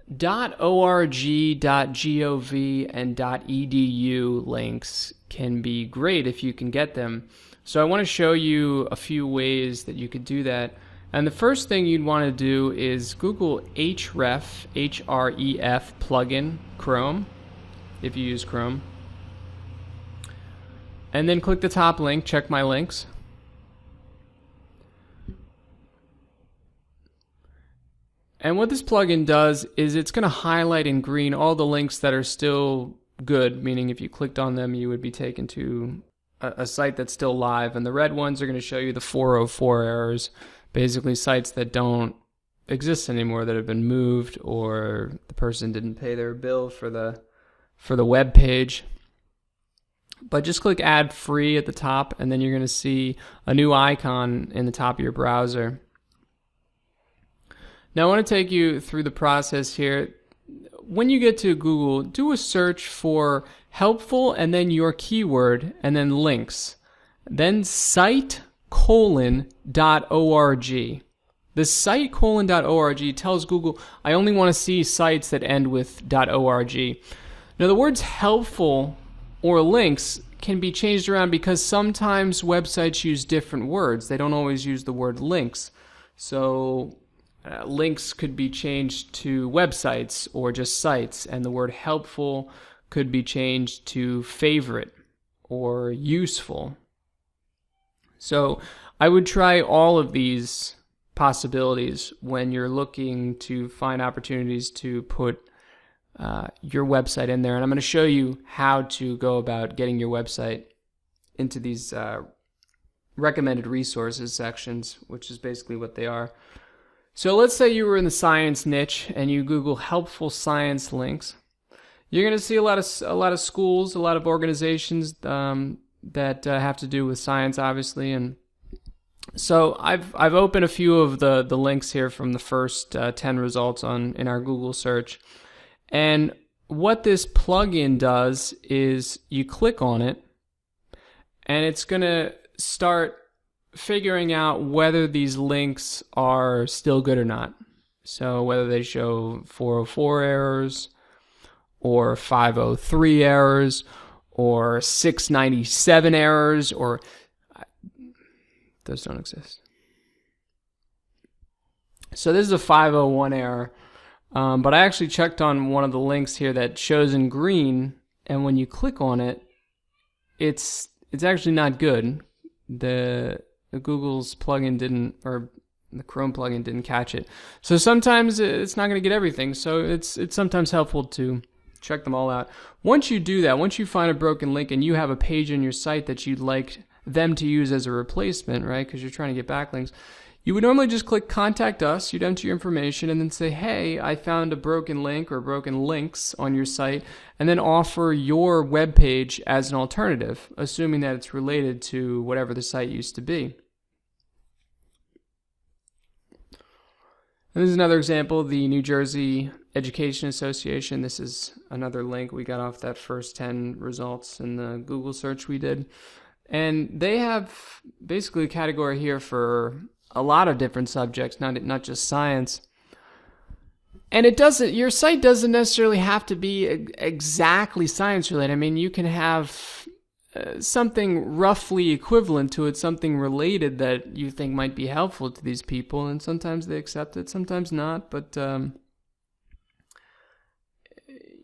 .org, .gov, and .edu links can be great if you can get them. So I want to show you a few ways that you could do that. And the first thing you'd want to do is Google Href, H-R-E-F plugin, Chrome, if you use Chrome. And then click the top link, check my links. And what this plugin does is it's going to highlight in green all the links that are still good, meaning if you clicked on them, you would be taken to a site that's still live. And the red ones are going to show you the 404 errors, basically sites that don't exist anymore, that have been moved, or the person didn't pay their bill for the web page. But just click Add Free at the top, and then you're going to see a new icon in the top of your browser. Now I want to take you through the process here. When you get to Google, do a search for helpful and then your keyword and then links. Then site::.org. The site::.org tells Google, I only want to see sites that end with .org. Now the words helpful or links can be changed around because sometimes websites use different words. They don't always use the word links. So links could be changed to websites or just sites, and the word helpful could be changed to favorite or useful. So I would try all of these possibilities when you're looking to find opportunities to put your website in there. And I'm going to show you how to go about getting your website into these recommended resources sections, which is basically what they are. So let's say you were in the science niche and you Google helpful science links. You're going to see a lot of schools, a lot of organizations that have to do with science, obviously. And so I've opened a few of the links here from the first 10 results in our Google search. And what this plugin does is you click on it, and it's going to start figuring out whether these links are still good or not. So whether they show 404 errors or 503 errors or 697 errors, or those don't exist. So this is a 501 error, but I actually checked on one of the links here that shows in green, and when you click on it, it's actually not good. The Google's plugin didn't, or the Chrome plugin didn't catch it. So sometimes it's not going to get everything. So it's sometimes helpful to check them all out. Once you do that, once you find a broken link and you have a page on your site that you'd like them to use as a replacement, right? Because you're trying to get backlinks. You would normally just click Contact Us. You'd enter your information and then say, hey, I found a broken link or broken links on your site, and then offer your web page as an alternative, assuming that it's related to whatever the site used to be. And this is another example, the New Jersey Education Association. This is another link we got off that first 10 results in the Google search we did. And they have basically a category here for a lot of different subjects, not just science. And your site doesn't necessarily have to be exactly science related. I mean, you can have something roughly equivalent to it, something related that you think might be helpful to these people, and sometimes they accept it, sometimes not. But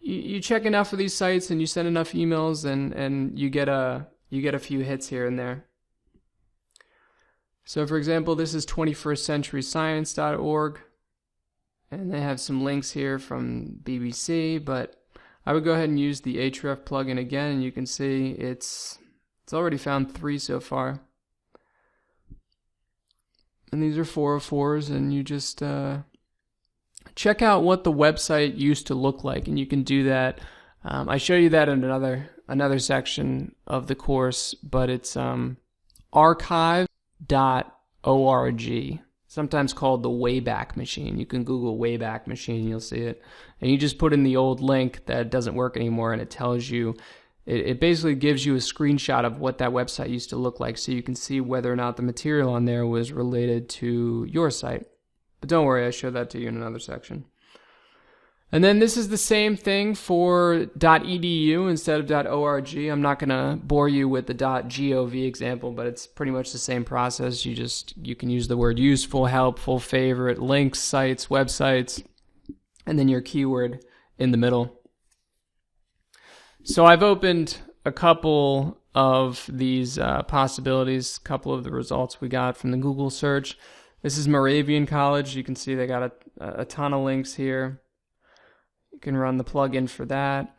you check enough of these sites and you send enough emails, and you get a few hits here and there. So for example, this is 21stcenturyscience.org, and they have some links here from BBC, but I would go ahead and use the Href plugin again, and you can see it's already found 3 so far. And these are 404s, and you just check out what the website used to look like, and you can do that. I show you that in another section of the course, but it's archive.org, sometimes called the Wayback Machine. You can Google Wayback Machine, you'll see it. And you just put in the old link that doesn't work anymore, and it tells you, it basically gives you a screenshot of what that website used to look like, so you can see whether or not the material on there was related to your site. But don't worry, I showed that to you in another section. And then this is the same thing for .edu instead of .org. I'm not going to bore you with the .gov example, but it's pretty much the same process. You can use the word useful, helpful, favorite, links, sites, websites, and then your keyword in the middle. So I've opened a couple of these possibilities, a couple of the results we got from the Google search. This is Moravian College. You can see they got a ton of links here. You can run the plugin for that.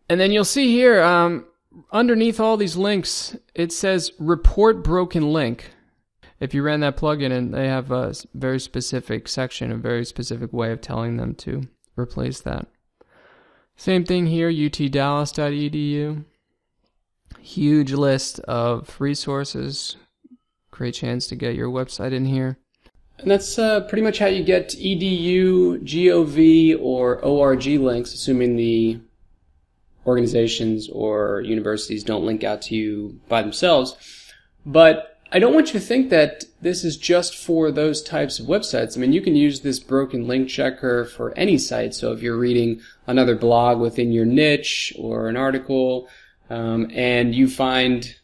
And then you'll see here, underneath all these links, it says report broken link. If you ran that plugin, and they have a very specific section, a very specific way of telling them to replace that. Same thing here, utdallas.edu. Huge list of resources. Great chance to get your website in here. And that's pretty much how you get edu, gov, or org links, assuming the organizations or universities don't link out to you by themselves. But I don't want you to think that this is just for those types of websites. I mean, you can use this broken link checker for any site. So if you're reading another blog within your niche or an article, and you find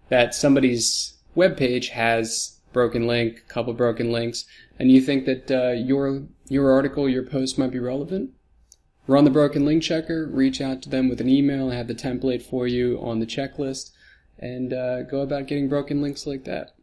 that somebody's webpage has broken link, a couple broken links, and you think that your article, your post might be relevant, run the broken link checker, reach out to them with an email, have the template for you on the checklist, and go about getting broken links like that.